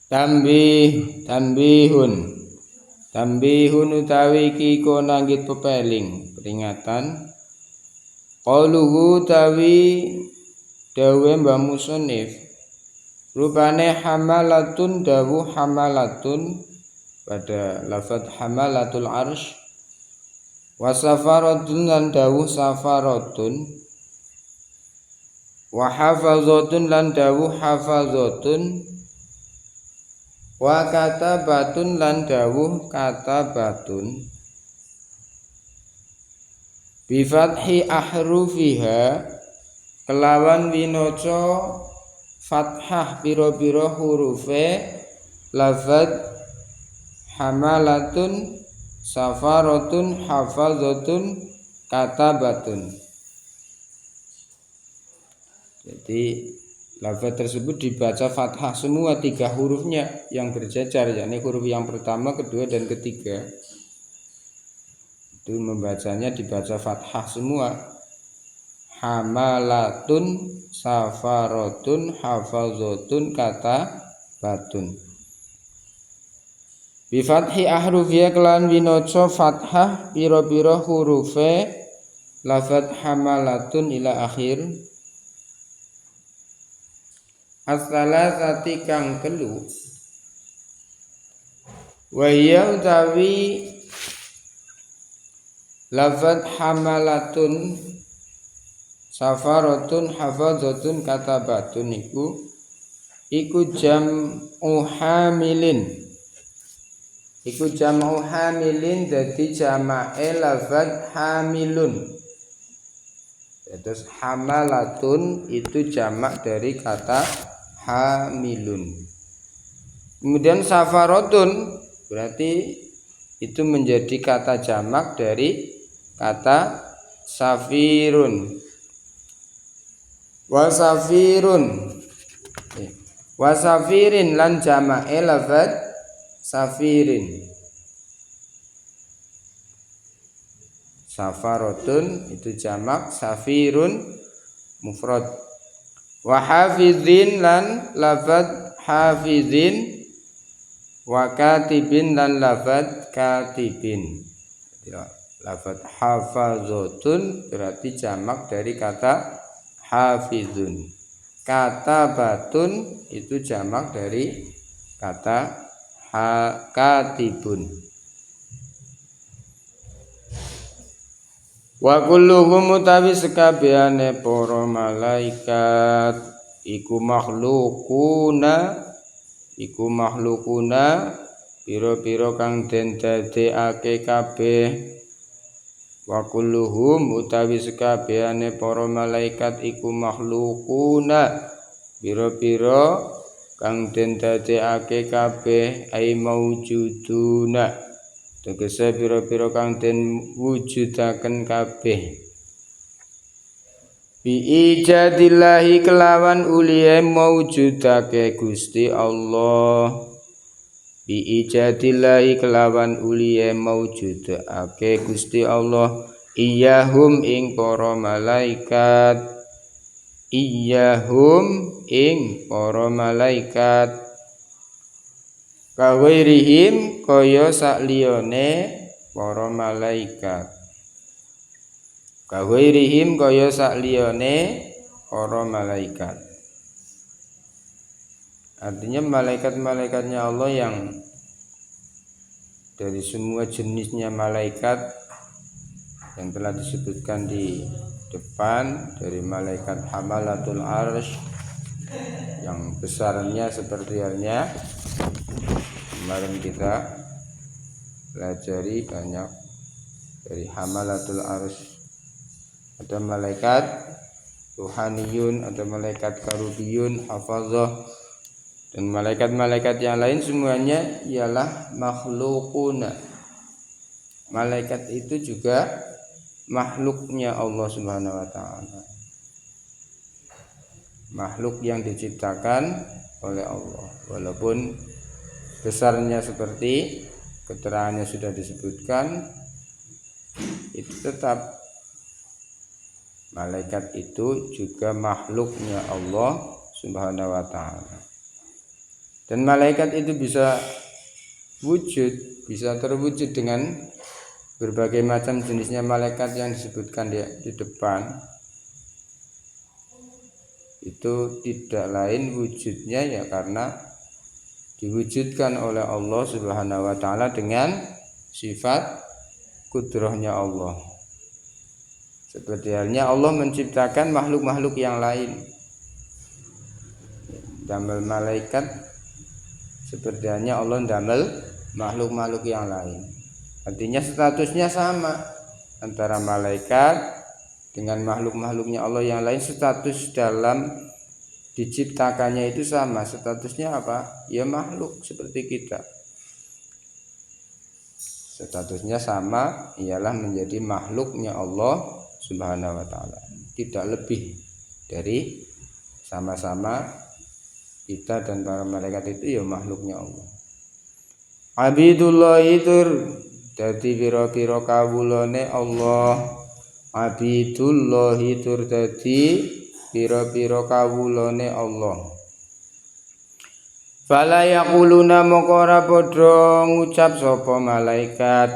Tambihun utawi iki konanggit pepeling peringatan. Qauluhu utawi dawe Mbah Musannif rupane hamalatun dawu hamalatun pada lafaz hamalatul arsh wa safaratun lan dawu safaratun wa hafazatun lan dawu hafazatun wa katabatun lan dawu katabatun bi fathi ahrufiha kelawan winoco fathah pira-pira hurufe lafaz hamalatun safaratun hafazatun katabatun. Jadi lafaz tersebut dibaca fathah semua 3 hurufnya yang berjajar, yakni huruf yang pertama, kedua dan ketiga. Itu membacanya dibaca fathah semua. Hamalatun safaratun hafazatun katabatun. Bi fathi ahrufiya kelan winoco fathah pira-pira hurufe lafaz hamalatun ila akhir. As-salasati kang telu wa ya utawi lafaz hamalatun safaratun hafazatun katabatun iku jam'u hamilin. Iku jam'u hamilin dadi jama'e lafaz hamilun. Terus hamalatun itu jamak dari kata hamilun. Kemudian safaratun berarti itu menjadi kata jamak dari kata safirun. Wasafirin lan jama'e lafaz safirin. Safaratun itu jamak, safirun mufrad. Wa hafizin lan lafaz hafizin, wa katibin lan lafaz katibin. Lafaz hafazatun berarti jamak dari kata hafizun. Katabatun itu jamak dari kata katibun. Wa kulluhum utawi sekabehane para malaikat iku makhlukuna pira-pira kang den dadekake kabeh. Wa kulluhum utawi sekabehane para malaikat iku makhlukuna pira-pira kang den dadekake kabeh ai maujuduna tegese pira-pira kang den wujudaken kabeh. Bi ijadillahi kelawan ulihe maujudake Gusti Allah. Bi ijadillahi kelawan ulihe maujudake Gusti Allah iyahum ing para malaikat. Iyahum ing para malaikat kawairihim kaya sakliyane para malaikat. Kawairihim kaya sakliyane para malaikat. Artinya malaikat-malaikatnya Allah yang dari semua jenisnya malaikat yang telah disebutkan di depan, dari malaikat hamalatul arsh yang besarnya seperti halnya kemarin kita pelajari banyak dari hamalatul arsh. Ada malaikat ruhaniyun, ada malaikat karubiyun, hafazah, dan malaikat-malaikat yang lain semuanya ialah makhlukuna. Malaikat itu juga makhluknya Allah Subhanahu wa taala. Makhluk yang diciptakan oleh Allah. Walaupun besarnya seperti keterangannya sudah disebutkan, itu tetap malaikat itu juga makhluknya Allah Subhanahu wa taala. Dan malaikat itu bisa wujud, bisa terwujud dengan berbagai macam jenisnya malaikat yang disebutkan di depan. Itu tidak lain wujudnya ya karena diwujudkan oleh Allah Subhanahu wa taala dengan sifat kudrahnya Allah. Seperti halnya Allah menciptakan makhluk-makhluk yang lain. Damel malaikat seperti halnya Allah damel makhluk-makhluk yang lain. Artinya statusnya sama antara malaikat dengan makhluk-makhluknya Allah yang lain. Status dalam diciptakannya itu sama. Statusnya apa? Ya makhluk seperti kita. Statusnya sama, ialah menjadi makhluknya Allah Subhanahu wa taala. Tidak lebih dari sama-sama kita dan para malaikat itu ya makhluknya Allah. Abidullah itu dadi pira-pira kawulane Allah. Abidullah itu dadi pira-pira kawulane Allah. Fala yaquluna moko ora padha ngucap sapa malaikat.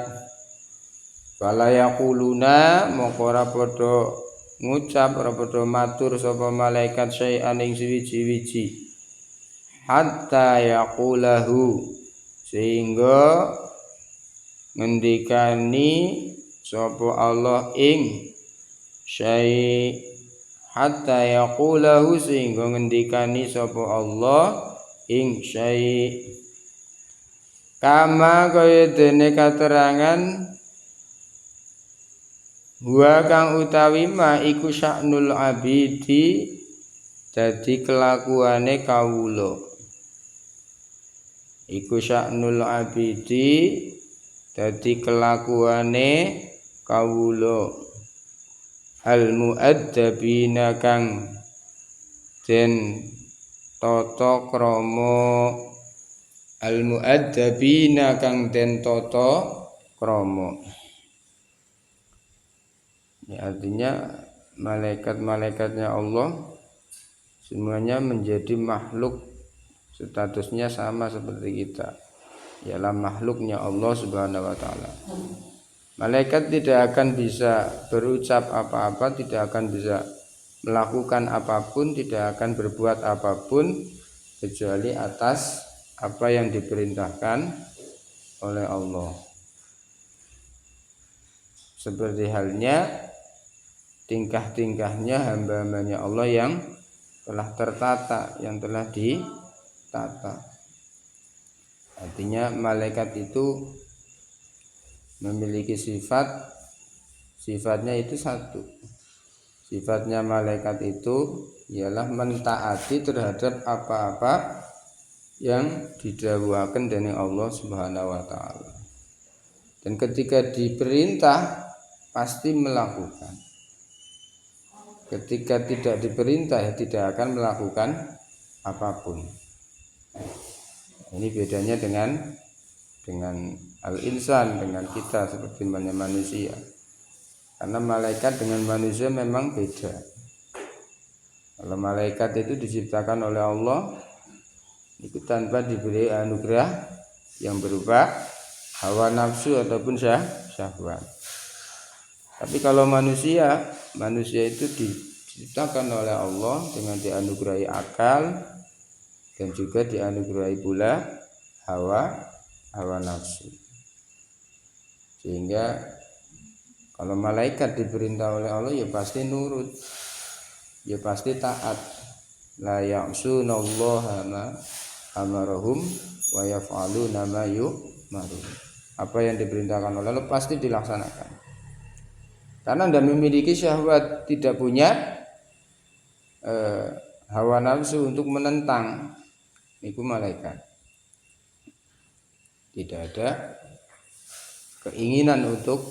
Fala yaquluna moko ora padha ngucap, ora padha matur sapa malaikat syai'an ing suwiji-wiji. Hatta yaqulahu sehingga ngendikani sapa Allah ing syai'. Hatta yaqulahu sehingga ngendikani sapa Allah ing syai'. Kama kaya dene katerangan wa kang utawi ma iku sya'nul abidi dadi kelakuane kawula. Iku sya'nul abidi dadi kelakuane kawula. Al mu'addabina kang den tata krama. Al mu'addabina kang den tata krama. Ya, artinya malaikat-malaikatnya Allah semuanya menjadi makhluk, statusnya sama seperti kita, ialah makhluknya Allah Subhanahu wa taala. Malaikat tidak akan bisa berucap apa-apa, tidak akan bisa melakukan apapun, tidak akan berbuat apapun kecuali atas apa yang diperintahkan oleh Allah. Seperti halnya tingkah-tingkahnya hamba-hambanya Allah yang telah tertata, yang telah ditata. Artinya malaikat itu memiliki sifatnya itu satu. Sifatnya malaikat itu ialah mentaati terhadap apa-apa yang didhawuhaken dening Allah Subhanahu wa taala. Dan ketika diperintah pasti melakukan. Ketika tidak diperintah ya tidak akan melakukan apapun. Ini bedanya dengan al-insan, dengan kita seperti manusia. Karena malaikat dengan manusia memang beda. Kalau malaikat itu diciptakan oleh Allah itu tanpa diberi anugerah yang berupa hawa nafsu ataupun syahwat. Tapi kalau manusia itu diciptakan oleh Allah dengan dianugerahi akal dan juga dianugerahi pula hawa nafsu. Sehingga kalau malaikat diperintah oleh Allah ya pasti nurut, ya pasti taat. La ya'sunallaha ma amarahum wa yaf'aluna ma yu'marun. Apa yang diperintahkan oleh Allah pasti dilaksanakan. Karena tidak memiliki syahwat, tidak punya hawa nafsu untuk menentang, itu malaikat. Tidak ada keinginan untuk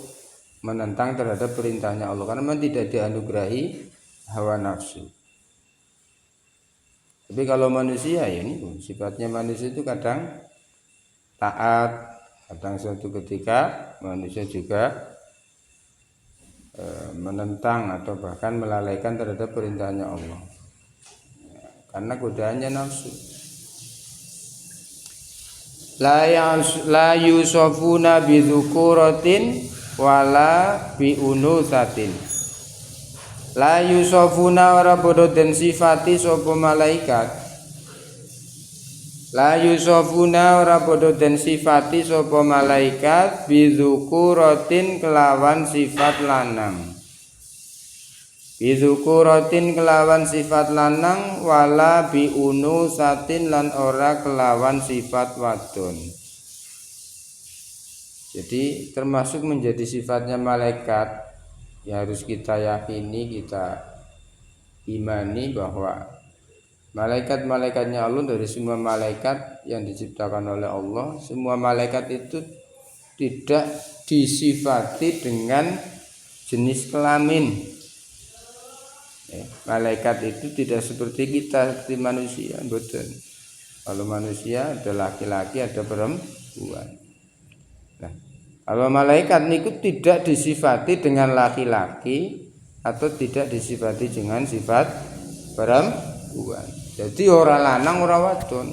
menentang terhadap perintahnya Allah karena memang tidak dianugerahi hawa nafsu. Tapi kalau manusia ya ini sifatnya manusia itu kadang taat, kadang suatu ketika manusia juga menentang atau bahkan melalaikan terhadap perintahnya Allah karena godaannya nafsu. la yusofuna bi dzukuratin wala bi unusatin. La yusofuna ora padha den sifati sapa malaikat. La yusofuna ora padha den sifati sapa malaikat bi dzukuratin kelawan sifat lanang. Bizukuratin kelawan sifat lanang wala bi unusatin lan ora kelawan sifat wadon. Jadi termasuk menjadi sifatnya malaikat yang harus kita yakini, kita imani bahwa malaikat-malaikatnya Allah dari semua malaikat yang diciptakan oleh Allah, semua malaikat itu tidak disifati dengan jenis kelamin. Malaikat itu tidak seperti kita, seperti manusia, betul. Kalau manusia ada laki-laki, ada perempuan. Nah, kalau malaikat niku tidak disifati dengan laki-laki atau tidak disifati dengan sifat perempuan. Jadi orang lanang, orang wadon.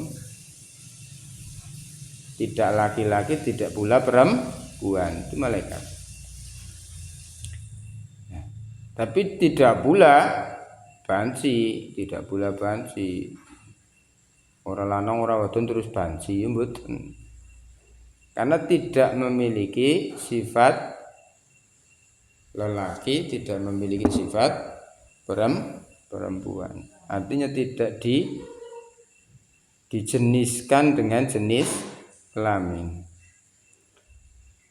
Tidak laki-laki, tidak pula perempuan. Itu malaikat. Nah, tapi tidak pula banci, tidak pula banci. Orang lanang orang wadon terus banci, mboten. Karena tidak memiliki sifat lelaki, tidak memiliki sifat perempuan. Artinya tidak dijeniskan dengan jenis kelamin.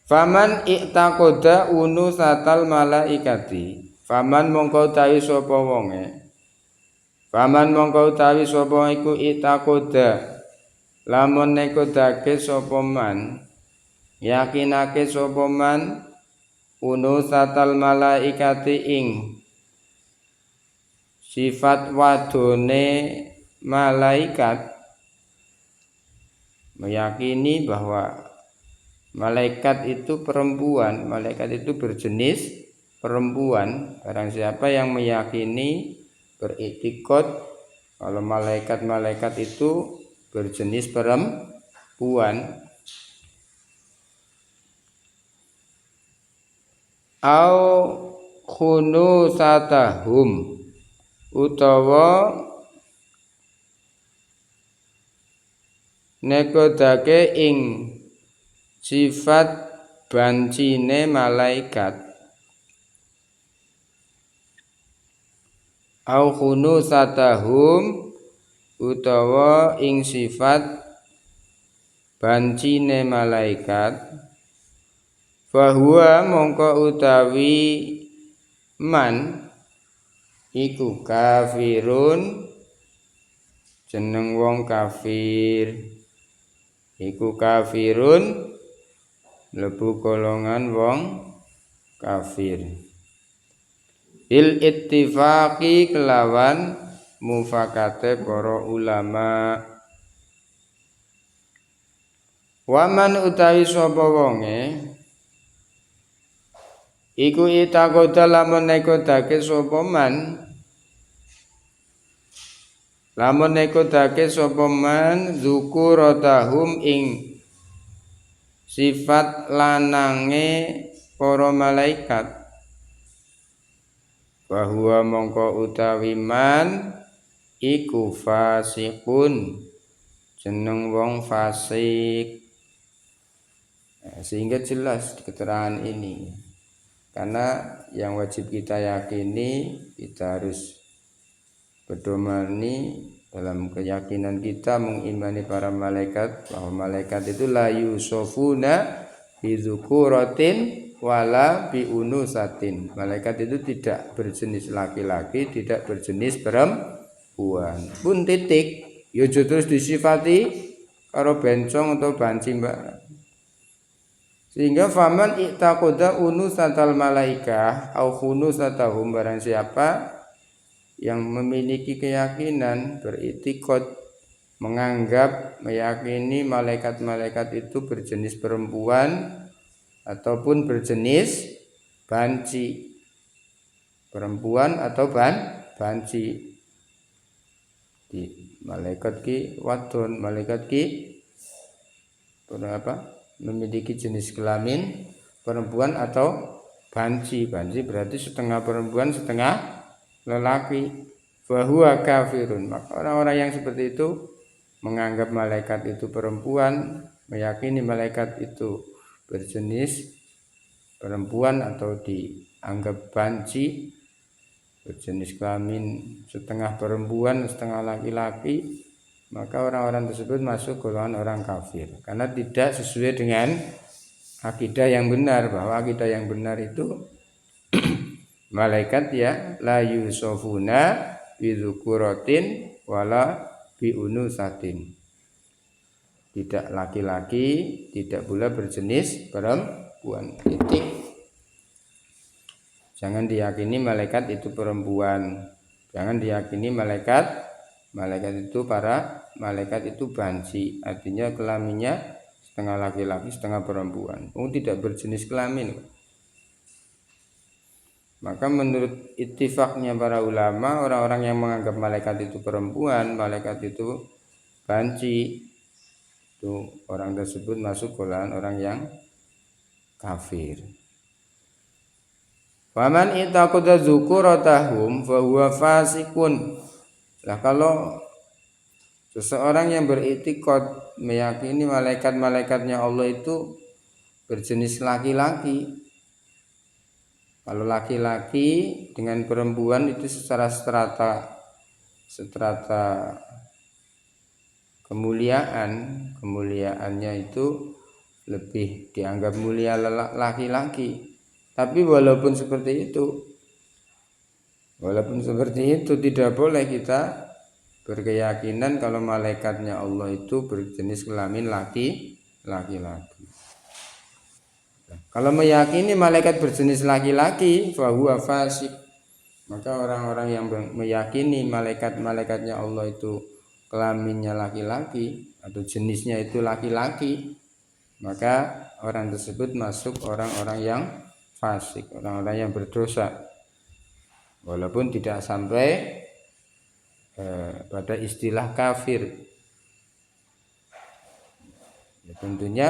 Faman i'taqada unusatal malaikati. Faman mongko tawi sapa wonge. Faman mongko utawi sapa iku itakoda lamun nekodake sapa man yakinake sapa man unusatal malaikati ing sifat wadone malaikat, meyakini bahwa malaikat itu perempuan, malaikat itu berjenis perempuan. Barang siapa yang meyakini beriktikad kalau malaikat-malaikat itu berjenis perempuan, au khunusatahum utawa nekodake ing sifat bancine malaikat, au khunusatahum utawa ing sifat bancine malaikat, fahuwa mongko utawi man iku kafirun jeneng wong kafir, iku kafirun mlebu golongan wong kafir. Bil ittifaqi kelawan mufakate para ulama. Waman utawi sapa wonge iku itakoda lamun nekodake sapa man, lamun nekodake sapa man dzukuratahum ing sifat lanange para malaikat, bahwa mongko utawi man iku fasikun jeneng wong fasik. Sehingga jelas keterangan ini, karena yang wajib kita yakini, kita harus berdomani dalam keyakinan kita mengimani para malaikat, bahwa malaikat itu la yusofuna bi dzukuratin wala bi unusatin. Malaikat itu tidak berjenis laki-laki, tidak berjenis perempuan. Pun titik, ya terus disifati karo bencong atau banci mbak. Sehingga faman i'taqada unusatal malaikah au khunusatahum, barang siapa yang memiliki keyakinan beriktikad menganggap meyakini malaikat-malaikat itu berjenis perempuan ataupun berjenis banci, perempuan atau banci, di malaikat ki wadon, malaikat ki memiliki jenis kelamin perempuan atau banci. Banci berarti setengah perempuan setengah lelaki. Fahuwa kafirun. Maka orang-orang yang seperti itu menganggap malaikat itu perempuan, meyakini malaikat itu berjenis perempuan atau dianggap banci, berjenis kelamin setengah perempuan setengah laki-laki, maka orang-orang tersebut masuk golongan orang kafir karena tidak sesuai dengan akidah yang benar. Bahwa akidah yang benar itu malaikat ya la yusofuna bidzukuratin wala biunusatin, tidak laki-laki tidak pula berjenis perempuan. Titik. Jangan diyakini malaikat itu perempuan, jangan diyakini malaikat itu malaikat itu banci, artinya kelaminnya setengah laki-laki setengah perempuan, tidak berjenis kelamin. Maka menurut ittifaqnya para ulama, orang-orang yang menganggap malaikat itu perempuan, malaikat itu banci, itu orang tersebut masuk golongan orang yang kafir. Faman itaqada dzukuratahum fa huwa fasikun. Lah kalau seseorang yang beritikad meyakini malaikat-malaikatnya Allah itu berjenis laki-laki, kalau laki-laki dengan perempuan itu secara strata kemuliaannya itu lebih dianggap mulia laki-laki. Tapi walaupun seperti itu tidak boleh kita berkeyakinan kalau malaikatnya Allah itu berjenis kelamin laki-laki. Kalau meyakini malaikat berjenis laki-laki, fahuwa fasik. Maka orang-orang yang meyakini malaikat-malaikatnya Allah itu kelaminnya laki-laki atau jenisnya itu laki-laki, maka orang tersebut masuk orang-orang yang fasik, orang-orang yang berdosa, walaupun tidak sampai pada istilah kafir. Ya, tentunya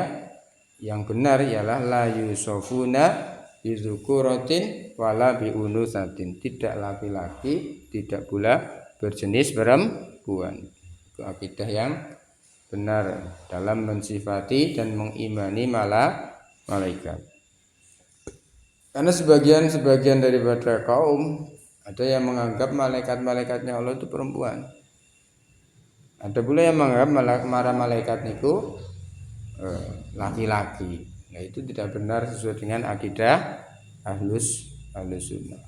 yang benar ialah la yusofuna bidzukuratin wala biunusatin, tidak laki-laki tidak pula berjenis perempuan. Itu akidah yang benar dalam mensifati dan mengimani malaikat. Karena sebagian daripada kaum ada yang menganggap malaikat-malaikatnya Allah itu perempuan. Ada pula yang menganggap malaikat itu laki-laki. Nah, itu tidak benar sesuai dengan akidah ahlus sunnah.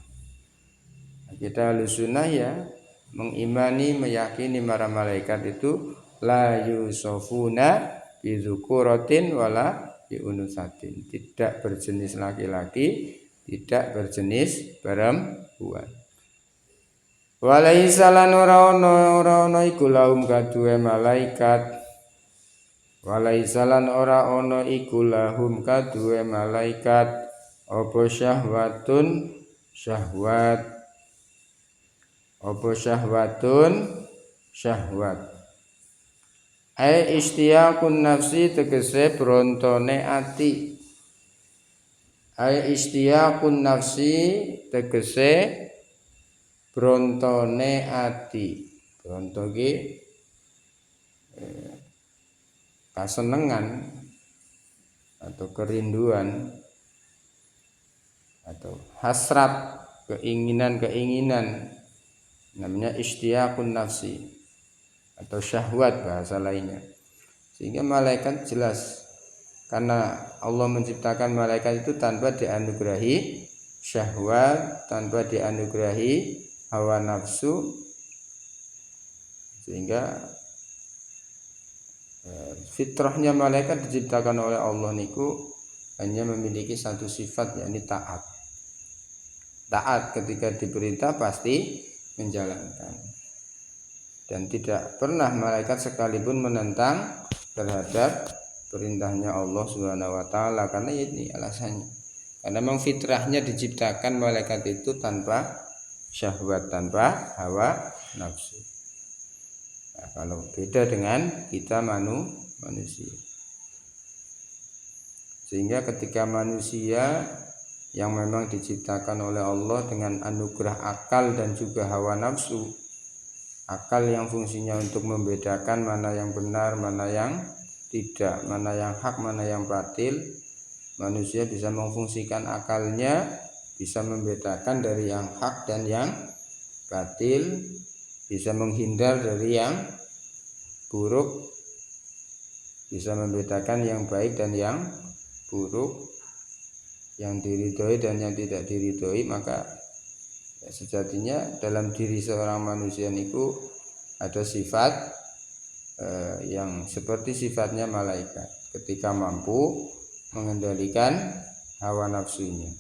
Akidah ahlus sunnah ya mengimani, meyakini para malaikat itu la yusofuna bidzukuratin wala biunusatin, tidak berjenis laki-laki, tidak berjenis perempuan. Walaisa lan ora ana iku lahum kaduwe malaikat. Walaisa lan ora ana iku lahum kaduwe malaikat apa syahwatun syahwat. Apa syahwat. Ai istiyaqun nafsi tegese brontone ati. Ai istiyaqun nafsi tegese brontone ati. Bronto ki kasenengan atau kerinduan atau hasrat, keinginan, namanya istiyaqun nafsi atau syahwat bahasa lainnya. Sehingga malaikat jelas, karena Allah menciptakan malaikat itu tanpa dianugerahi syahwat, tanpa dianugerahi hawa nafsu, sehingga fitrahnya malaikat diciptakan oleh Allah niku hanya memiliki satu sifat, yakni taat. Taat ketika diperintah pasti menjalankan. Dan tidak pernah malaikat sekalipun menentang terhadap perintahnya Allah Subhanahu wa taala, karena ini alasannya. Karena memang fitrahnya diciptakan malaikat itu tanpa syahwat, tanpa hawa nafsu. Nah, kalau beda dengan kita manusia. Sehingga ketika manusia yang memang diciptakan oleh Allah dengan anugerah akal dan juga hawa nafsu, akal yang fungsinya untuk membedakan mana yang benar, mana yang tidak, mana yang hak, mana yang batil, manusia bisa memfungsikan akalnya, bisa membedakan dari yang hak dan yang batil, bisa menghindar dari yang buruk, bisa membedakan yang baik dan yang buruk, yang diridhoi dan yang tidak diridhoi. Maka sejatinya dalam diri seorang manusia itu ada sifat yang seperti sifatnya malaikat ketika mampu mengendalikan hawa nafsunya.